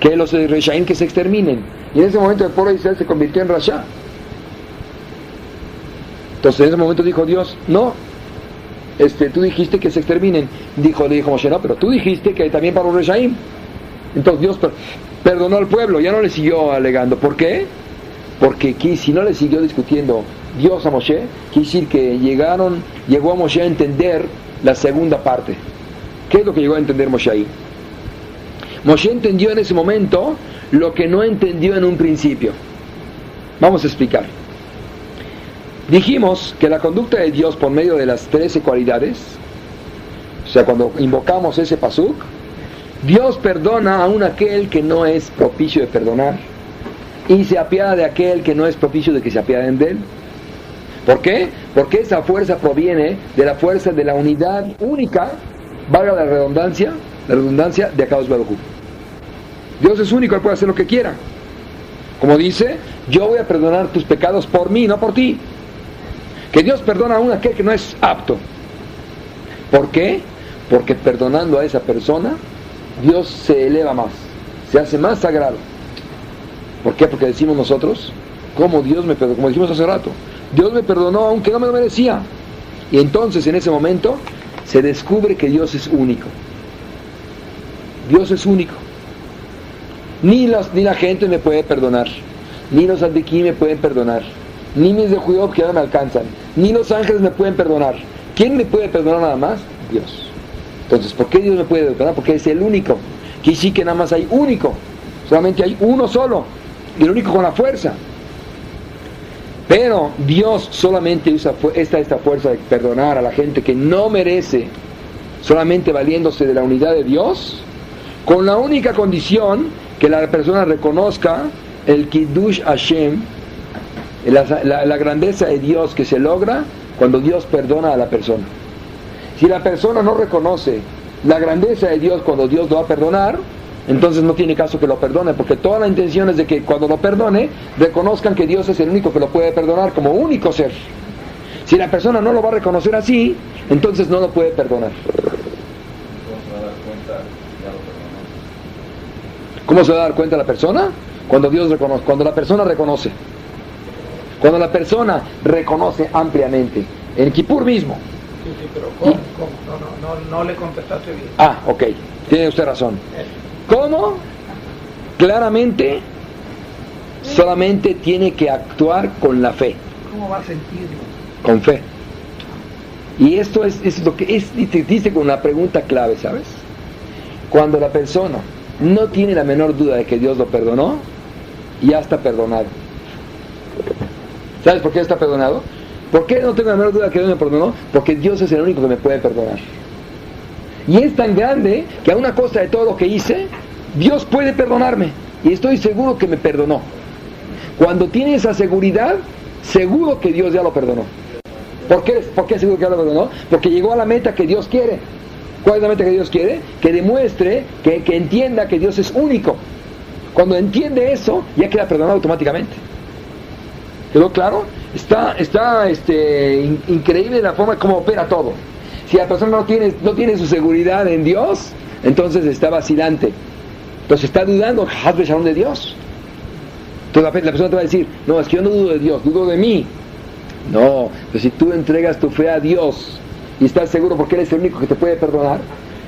que los Reshaim que se exterminen? Y en ese momento el pueblo de Israel se convirtió en Rasha. Entonces en ese momento dijo Dios, no, tú dijiste que se exterminen. Le dijo Moshe, no, pero tú dijiste que también para los Reshaim. Entonces Dios perdonó al pueblo, ya no le siguió alegando. ¿Por qué? Porque si no le siguió discutiendo Dios a Moshe, quiere decir que llegó a Moshe a entender la segunda parte. ¿Qué es lo que llegó a entender Moshe ahí? Moshe entendió en ese momento lo que no entendió en un principio. Vamos a explicar. Dijimos que la conducta de Dios por medio de las 13 cualidades, o sea, cuando invocamos ese pasuk, Dios perdona a aquel que no es propicio de perdonar y se apiada de aquel que no es propicio de que se apiaden de él. ¿Por qué? Porque esa fuerza proviene de la fuerza de la unidad única, valga la redundancia de Akadosh Baruj Hu. Dios es único, Él puede hacer lo que quiera. Como dice, yo voy a perdonar tus pecados por mí, no por ti. Que Dios perdona a aquel que no es apto. ¿Por qué? Porque perdonando a esa persona, Dios se eleva más, se hace más sagrado. ¿Por qué? Porque decimos nosotros, como Dios me perdonó, como dijimos hace rato, Dios me perdonó aunque no me lo merecía. Y entonces en ese momento se descubre que Dios es único. Dios es único. Ni la gente me puede perdonar, ni los Adikí me pueden perdonar, ni mis de Judá que ya no me alcanzan, ni los ángeles me pueden perdonar. ¿Quién me puede perdonar nada más? Dios. Entonces, ¿por qué Dios me puede perdonar? Porque es el único. Que sí que nada más hay único. Solamente hay uno solo. Y el único con la fuerza. Pero Dios solamente usa esta fuerza de perdonar a la gente que no merece, solamente valiéndose de la unidad de Dios, con la única condición que la persona reconozca el Kiddush Hashem, la grandeza de Dios que se logra cuando Dios perdona a la persona. Si la persona no reconoce la grandeza de Dios cuando Dios lo va a perdonar, entonces no tiene caso que lo perdone, porque toda la intención es de que cuando lo perdone, reconozcan que Dios es el único que lo puede perdonar como único ser. Si la persona no lo va a reconocer así, entonces no lo puede perdonar. ¿Cómo se va a dar cuenta la persona? Cuando Dios reconoce, cuando la persona reconoce. Cuando la persona reconoce ampliamente. En Kippur mismo. Sí, pero ¿cómo? No le contestaste bien. Ah, ok. Tiene usted razón. ¿Cómo? Claramente, solamente tiene que actuar con la fe. ¿Cómo va a sentirlo? Con fe. Y esto es lo que dice con una pregunta clave, ¿sabes? Cuando la persona no tiene la menor duda de que Dios lo perdonó, ya está perdonado. ¿Sabes por qué está perdonado? ¿Por qué no tengo la menor duda de que Dios me perdonó? Porque Dios es el único que me puede perdonar. Y es tan grande que a una costa de todo lo que hice, Dios puede perdonarme. Y estoy seguro que me perdonó. Cuando tiene esa seguridad, seguro que Dios ya lo perdonó. ¿Por qué seguro que ya lo perdonó? Porque llegó a la meta que Dios quiere. ¿Cuál es la meta que Dios quiere? Que demuestre, que entienda que Dios es único. Cuando entiende eso, ya queda perdonado automáticamente. ¿Quedó claro? Está increíble la forma como opera todo. Si la persona no tiene su seguridad en Dios, entonces está vacilante. Entonces está dudando de Dios. Entonces la persona te va a decir, no, es que yo no dudo de Dios, dudo de mí. No, pero si tú entregas tu fe a Dios y estás seguro porque Él es el único que te puede perdonar,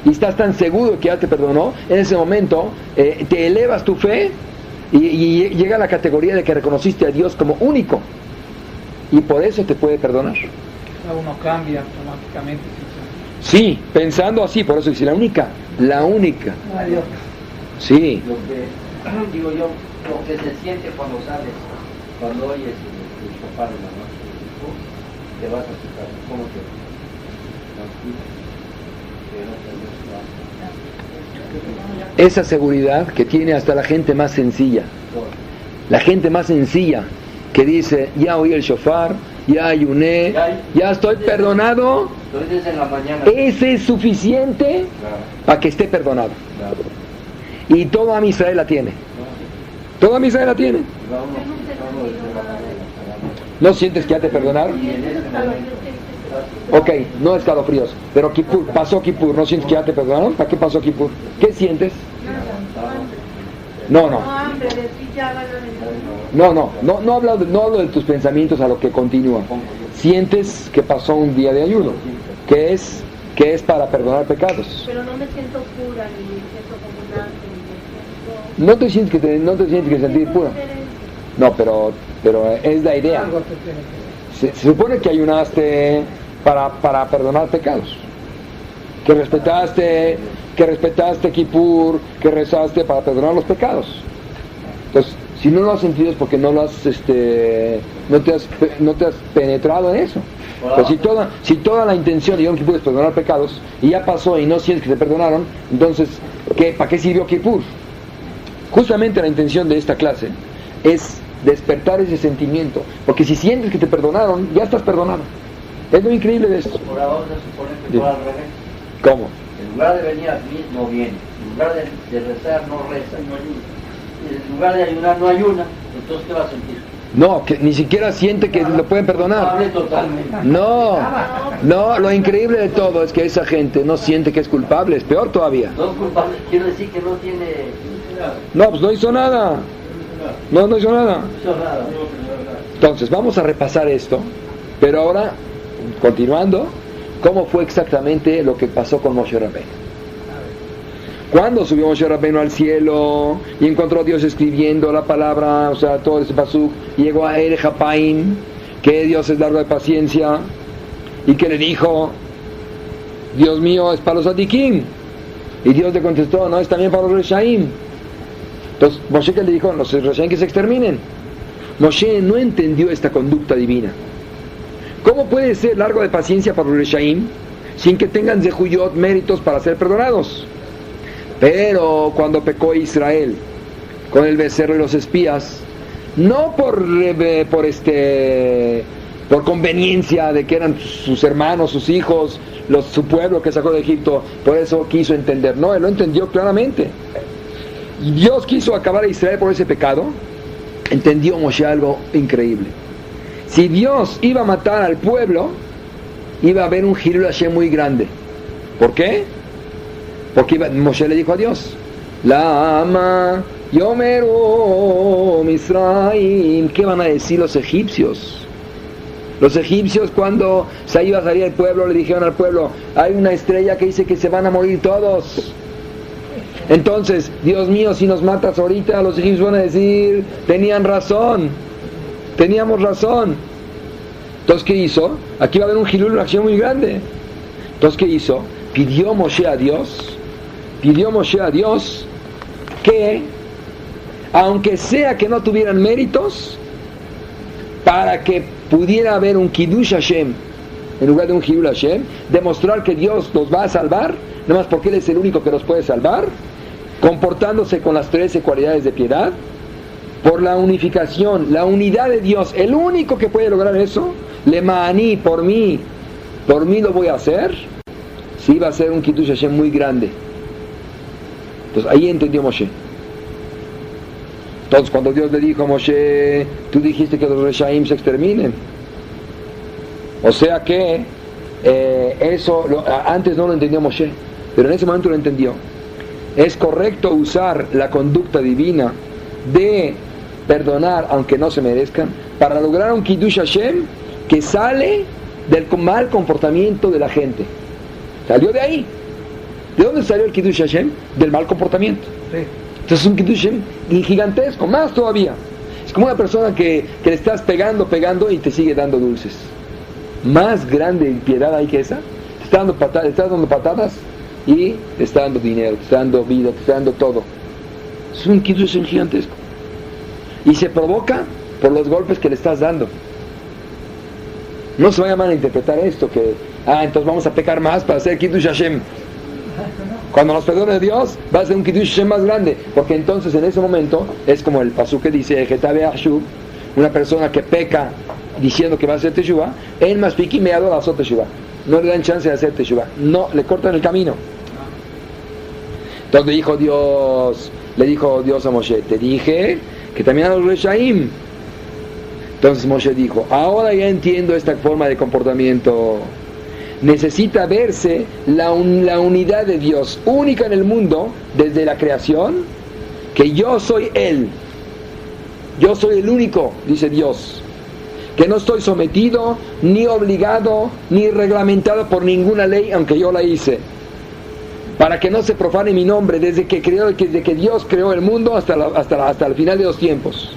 y estás tan seguro de que ya te perdonó, en ese momento te elevas tu fe y llega a la categoría de que reconociste a Dios como único, y por eso te puede perdonar. Uno cambia automáticamente. Sí, pensando así, por eso dice la única. Adiós. Sí. Lo que digo yo, lo que se siente cuando sales, cuando oyes el shofar en la noche, te vas a tu casa, ¿cómo te tranquilo? Esa seguridad que tiene hasta la gente más sencilla. La gente más sencilla que dice, ya oí el shofar, ya ayuné, ya estoy perdonado. Entonces en la mañana. Ese es suficiente para que esté perdonado. Claro. Y toda mi Israel la tiene. Toda mi Israel la tiene. ¿No sientes que ya te perdonaron? Y en ese momento Ok, no escalofríos, pero Kippur, pasó Kippur, ¿no sientes que ya te perdonaron? ¿Para qué pasó Kippur? ¿Qué sientes? No, no. hambre, de ti ya van a venir. No hablo de tus pensamientos a lo que continúa. Sientes que pasó un día de ayuno, que es para perdonar pecados. Pero no me siento pura, ni me siento como un ángel, ni me siento... No te sientes que sentir pura. No, pero es la idea. Algo te tiene que Se supone que ayunaste para perdonar pecados. Que respetaste Kippur, que rezaste para perdonar los pecados. Entonces, si no lo has sentido es porque no lo has, no te has penetrado en eso. Pero si toda la intención de Yom Kippur es perdonar pecados y ya pasó y no sientes que te perdonaron, entonces, ¿para qué sirvió Kippur? Justamente la intención de esta clase es despertar ese sentimiento, porque si sientes que te perdonaron, ya estás perdonado. Es lo increíble de esto. Por ahora se supone que todo al revés. ¿Cómo? En lugar de venir a mí, no viene. En lugar de rezar, no reza. En lugar de ayunar, no ayuna. Entonces, ¿qué va a sentir? No, que ni siquiera siente que lo pueden perdonar. Culpable totalmente. No, lo increíble de todo es que esa gente no siente que es culpable, es peor todavía. No es culpable, quiero decir que no tiene... No, pues no hizo nada. No hizo nada. Entonces, vamos a repasar esto, pero ahora, continuando, ¿cómo fue exactamente lo que pasó con Moshe Rabbeinu? Cuando subió Moshe Rabbeinu al cielo y encontró a Dios escribiendo la palabra, o sea, todo ese pasuk, llegó a Ere Hapaim, que Dios es largo de paciencia, y que le dijo, Dios mío, es para los Adikim. Y Dios le contestó, no, es también para los Reshaim. Entonces, Moshe que le dijo, los Reshaim que se exterminen. Moshe no entendió esta conducta divina. ¿Cómo puede ser largo de paciencia para los Reshaim sin que tengan Zehuyot, méritos para ser perdonados? Pero cuando pecó Israel con el becerro y los espías, no por conveniencia de que eran sus hermanos, sus hijos, su pueblo que sacó de Egipto, por eso quiso entender. No, él lo entendió claramente. Y Dios quiso acabar a Israel por ese pecado. Entendió Moshe algo increíble. Si Dios iba a matar al pueblo, iba a haber un Hilul Hashem muy grande. ¿Por qué? Porque Moshe le dijo a Dios, Lama Yomeru Misraim. ¿Qué van a decir los egipcios? Los egipcios, cuando se iba a salir el pueblo, le dijeron al pueblo, hay una estrella que dice que se van a morir todos. Entonces, Dios mío, si nos matas ahorita, los egipcios van a decir, tenían razón, teníamos razón. Entonces, ¿qué hizo? Aquí va a haber un Hilul Hashem muy grande. Entonces, ¿qué hizo? Pidió Moshe a Dios que, aunque sea que no tuvieran méritos, para que pudiera haber un Kiddush Hashem en lugar de un Hilul Hashem, demostrar que Dios los va a salvar, nada más porque Él es el único que los puede salvar, comportándose con las 13 cualidades de piedad, por la unificación, la unidad de Dios, el único que puede lograr eso, Lemaní, por mí lo voy a hacer. Sí, va a ser un Kiddush Hashem muy grande. Entonces ahí entendió Moshe. Entonces cuando Dios le dijo a Moshe, tú dijiste que los Reshaim se exterminen. O sea que antes no lo entendió Moshe, pero en ese momento lo entendió. Es correcto usar la conducta divina de perdonar aunque no se merezcan para lograr un Kiddush Hashem que sale del mal comportamiento de la gente. Salió de ahí. ¿De dónde salió el Kiddush Hashem? Del mal comportamiento. Sí. Entonces es un Kiddush Hashem gigantesco, más todavía. Es como una persona que le estás pegando y te sigue dando dulces. Más grande piedad hay que esa. Te está dando patadas y te está dando dinero, te está dando vida, te está dando todo. Es un Kiddush Hashem gigantesco. Y se provoca por los golpes que le estás dando. No se vaya a malinterpretar esto, que entonces vamos a pecar más para hacer Kiddush Hashem. Cuando nos perdone Dios, va a ser un Kiddush Hashem más grande, porque entonces en ese momento es como el pasuk que dice Getabe Ashub, una persona que peca diciendo que va a hacer Teshuvah, en Maspiki me adora hacer Teshuvah. No le dan chance de hacer Teshuvah, no, le cortan el camino. Entonces le dijo Dios a Moshe, te dije que también a los Reshaim. Entonces Moshe dijo, ahora ya entiendo esta forma de comportamiento. necesita verse la unidad de Dios, única en el mundo desde la creación, que yo soy Él, yo soy el único, dice Dios, que no estoy sometido, ni obligado, ni reglamentado por ninguna ley, aunque yo la hice, para que no se profane mi nombre desde que Dios creó el mundo hasta el final de los tiempos.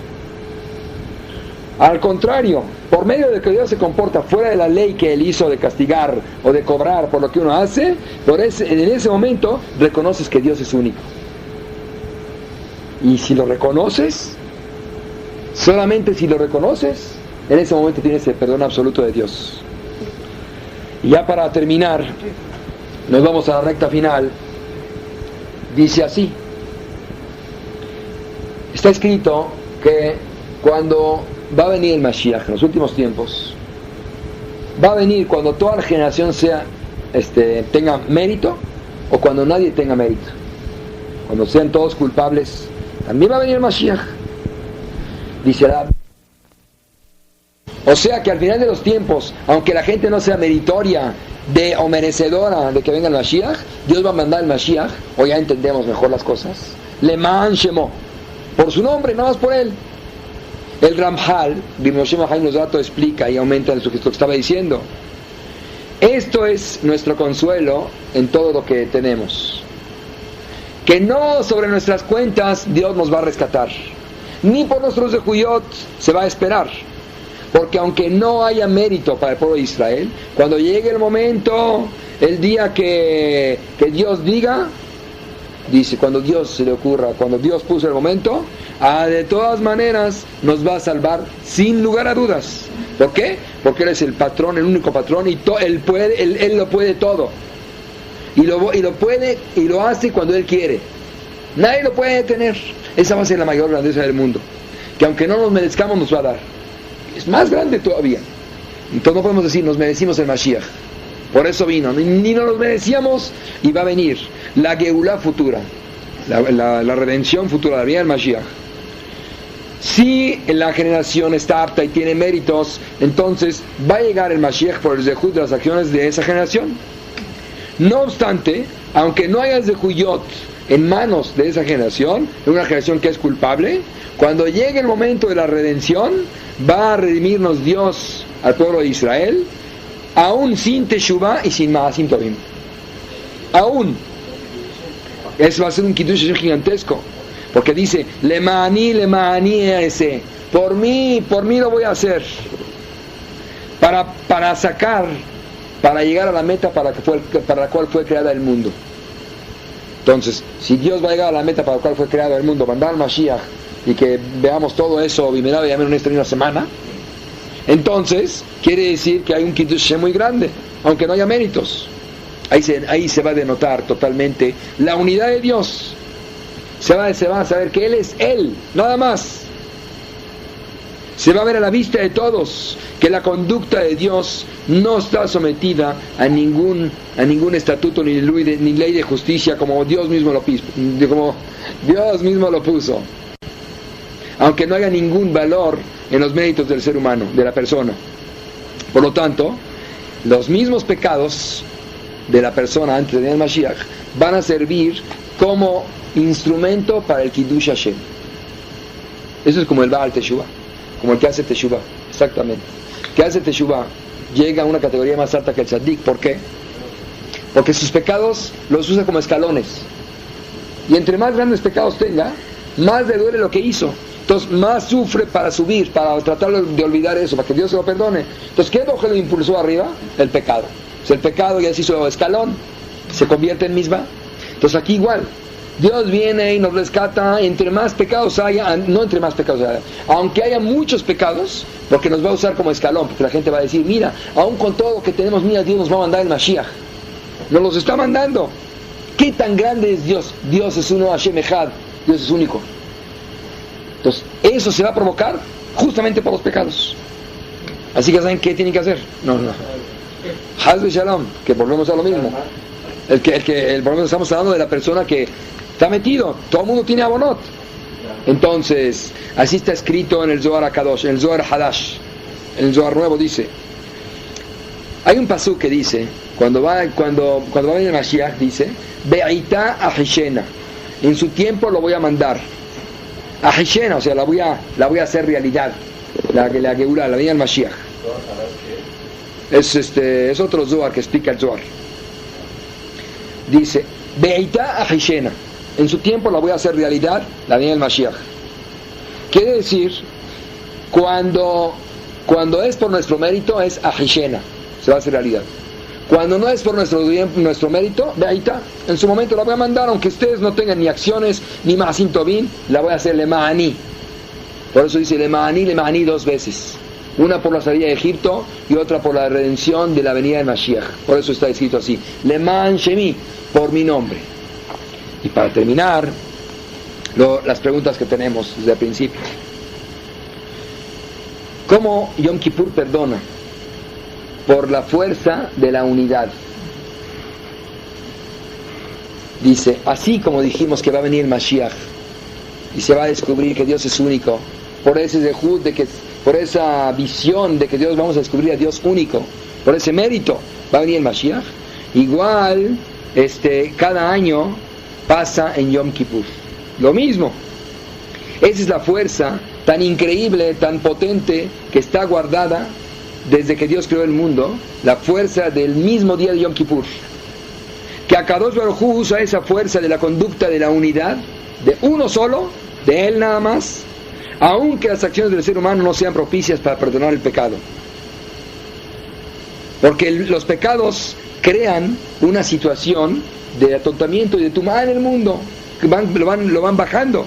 Al contrario, por medio de que Dios se comporta fuera de la ley que Él hizo de castigar o de cobrar por lo que uno hace, en ese momento reconoces que Dios es único. Y si lo reconoces, solamente si lo reconoces, en ese momento tienes el perdón absoluto de Dios. Y ya para terminar, nos vamos a la recta final. Dice así: está escrito que cuando va a venir el Mashiach en los últimos tiempos, va a venir cuando toda la generación tenga mérito o cuando nadie tenga mérito. Cuando sean todos culpables, también va a venir el Mashiach. Dice o sea que al final de los tiempos, aunque la gente no sea meritoria o merecedora de que venga el Mashiach, Dios va a mandar el Mashiach, o ya entendemos mejor las cosas, Leman Shemo, por su nombre, nada más por él. El Ramjal, Moshe Haim Luzzatto, explica y aumenta en lo que estaba diciendo. Esto es nuestro consuelo en todo lo que tenemos. Que no sobre nuestras cuentas Dios nos va a rescatar, ni por nuestros zehuyot se va a esperar. Porque aunque no haya mérito para el pueblo de Israel, cuando llegue el momento, el día que Dios diga, dice, cuando Dios se le ocurra, cuando Dios puso el momento, de todas maneras nos va a salvar sin lugar a dudas. ¿Por qué? Porque Él es el patrón, el único patrón, y Él lo puede todo. Y lo hace cuando Él quiere. Nadie lo puede detener. Esa va a ser la mayor grandeza del mundo, que aunque no nos merezcamos nos va a dar. Es más grande todavía. Entonces no podemos decir nos merecimos el Mashiach, por eso vino, ni nos lo merecíamos, y va a venir la Geulá futura, la redención futura, la venida del Mashiach. Si la generación está apta y tiene méritos, entonces va a llegar el Mashiach por el zehut de las acciones de esa generación. No obstante, aunque no haya zehuyot en manos de esa generación, de una generación que es culpable, cuando llegue el momento de la redención, va a redimirnos Dios al pueblo de Israel, aún sin Teshuvah y sin Maasim Tovim. Aún. Eso va a ser un kiddush gigantesco, porque dice, Lemani ese, por mí lo voy a hacer, para sacar, para llegar a la meta para la cual fue creada el mundo. Entonces, si Dios va a llegar a la meta para la cual fue creado el mundo, mandar al Mashiach, y que veamos todo eso Bimelá y en esta misma semana, entonces quiere decir que hay un kiddush muy grande, aunque no haya méritos. Ahí se va a denotar totalmente la unidad de Dios. Se va a saber que Él es Él, nada más. Se va a ver a la vista de todos que la conducta de Dios no está sometida a ningún estatuto ni ley de justicia, como Dios mismo lo puso, aunque no haya ningún valor en los méritos del ser humano, de la persona. Por lo tanto, los mismos pecados de la persona antes de venir el Mashiach van a servir como instrumento para el Kiddush Hashem. Eso es como el Baal Teshuvah, como el que hace Teshuvah, exactamente. El que hace Teshuvah llega a una categoría más alta que el Tzadik. ¿Por qué? Porque sus pecados los usa como escalones, y entre más grandes pecados tenga, más le duele lo que hizo. Entonces más sufre para subir, para tratar de olvidar eso, para que Dios se lo perdone. Entonces, ¿qué es lo que lo impulsó arriba? El pecado. Pues el pecado ya se hizo escalón, se convierte en misma. Entonces aquí igual, Dios viene y nos rescata. Entre más pecados haya, no entre más pecados haya, aunque haya muchos pecados, porque nos va a usar como escalón, porque la gente va a decir, mira, aún con todo lo que tenemos, mira, Dios nos va a mandar el Mashiach, nos los está mandando. ¿Qué tan grande es Dios? Dios es uno, Hashem Echad, Dios es único. Entonces, eso se va a provocar justamente por los pecados. Así que, ¿saben qué tienen que hacer? No. Hazbe Shalom, que volvemos a lo mismo. El problema, estamos hablando de la persona que está metido. Todo el mundo tiene abonot. Entonces, así está escrito en el Zohar HaKadosh, en el Zohar Hadash, en el Zohar Nuevo dice: Hay un pasú que dice, cuando va a venir el Mashiach, dice, Be'ita ahishena, en su tiempo lo voy a mandar. Ahishena, o sea, la voy a hacer realidad. La Geulá, la venida del Mashiach. Es otro Zohar que explica el Zohar. Dice, Be'ita ahishena, en su tiempo la voy a hacer realidad, la venida del Mashiach. Quiere decir, cuando es por nuestro mérito, es ahishena, se va a hacer realidad. Cuando no es por nuestro mérito, de ahí está, en su momento la voy a mandar, aunque ustedes no tengan ni acciones, ni Maasim Tovim, la voy a hacer Lema'ani. Por eso dice Lema'ani 2 veces. Una por la salida de Egipto y otra por la redención de la venida de Mashiach. Por eso está escrito así, Lema'an Shemi, por mi nombre. Y para terminar, las preguntas que tenemos desde el principio. ¿Cómo Yom Kippur perdona? Por la fuerza de la unidad. Dice, así como dijimos que va a venir Mashiach y se va a descubrir que Dios es único, por ese zehut por esa visión de que Dios, vamos a descubrir a Dios único, por ese mérito va a venir el Mashiach. Igual cada año pasa en Yom Kippur lo mismo. Esa es la fuerza tan increíble, tan potente, que está guardada desde que Dios creó el mundo, la fuerza del mismo día de Yom Kippur. Que Akadosh Baruj Hu usa esa fuerza de la conducta de la unidad, de uno solo, de Él nada más, aunque las acciones del ser humano no sean propicias para perdonar el pecado. Porque los pecados crean una situación de atontamiento y de tumá en el mundo, que lo van bajando.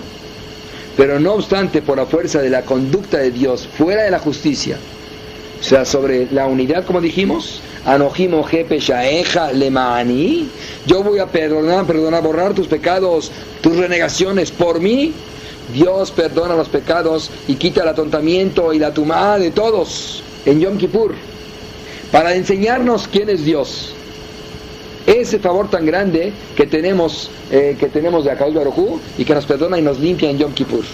Pero no obstante, por la fuerza de la conducta de Dios, fuera de la justicia, o sea, sobre la unidad, como dijimos, Anohim Ojepe Shaeja Lema'ani, yo voy a perdonar, borrar tus pecados, tus renegaciones por mí. Dios perdona los pecados y quita el atontamiento y la tumá de todos en Yom Kippur, para enseñarnos quién es Dios. Ese favor tan grande que tenemos de Akadosh Baruj Hu, y que nos perdona y nos limpia en Yom Kippur.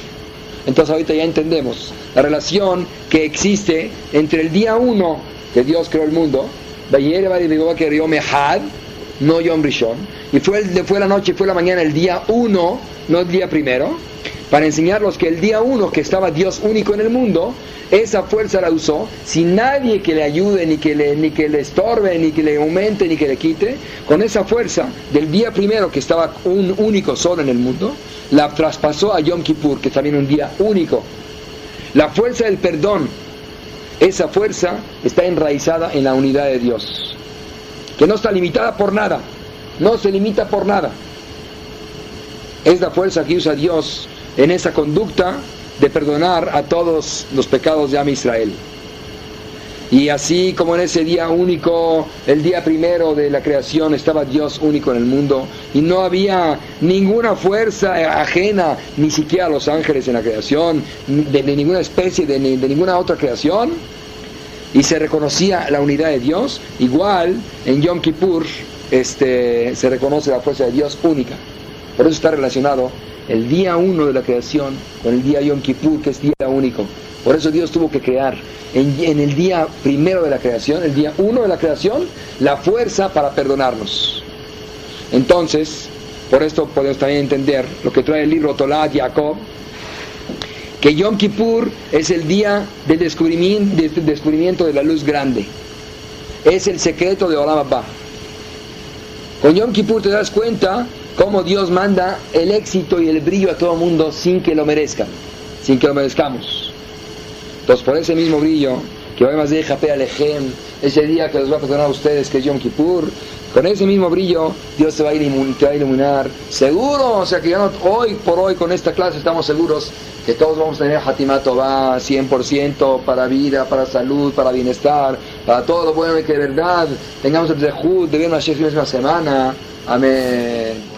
Entonces ahorita ya entendemos la relación que existe entre el día 1 que Dios creó el mundo, no Yom Rishon, y fue la noche, fue la mañana, el día 1, no el día primero, para enseñarnos que el día 1 que estaba Dios único en el mundo, esa fuerza la usó sin nadie que le ayude, ni que le estorbe, ni que le aumente, ni que le quite. Con esa fuerza del día primero que estaba un único solo en el mundo, la traspasó a Yom Kippur, que es también un día único. La fuerza del perdón, esa fuerza está enraizada en la unidad de Dios, que no está limitada por nada, no se limita por nada. Es la fuerza que usa Dios en esa conducta de perdonar a todos los pecados de Am Israel. Y así como en ese día único, el día primero de la creación, estaba Dios único en el mundo y no había ninguna fuerza ajena, ni siquiera a los ángeles en la creación, de ninguna especie, de ninguna otra creación, y se reconocía la unidad de Dios. Igual en Yom Kippur se reconoce la fuerza de Dios única. Por eso está relacionado el día 1 de la creación con el día Yom Kippur, que es día único. Por eso Dios tuvo que crear en el día primero de la creación, el día 1 de la creación, la fuerza para perdonarnos. Entonces, por esto podemos también entender lo que trae el libro Tolat Jacob, que Yom Kippur es el día del descubrimiento de la luz grande. Es el secreto de Olam Abba. Con Yom Kippur te das cuenta cómo Dios manda el éxito y el brillo a todo el mundo sin que lo merezcan, sin que lo merezcamos. Entonces, por ese mismo brillo, que hoy más deja Pe Alejem, ese día que los va a perdonar a ustedes, que es Yom Kippur, con ese mismo brillo, Dios te va a iluminar, seguro. O sea que ya no, hoy por hoy, con esta clase, estamos seguros que todos vamos a tener Hatimat Tová 100% para vida, para salud, para bienestar, para todo lo bueno y que de verdad tengamos el zehut de ver una semana. Amén.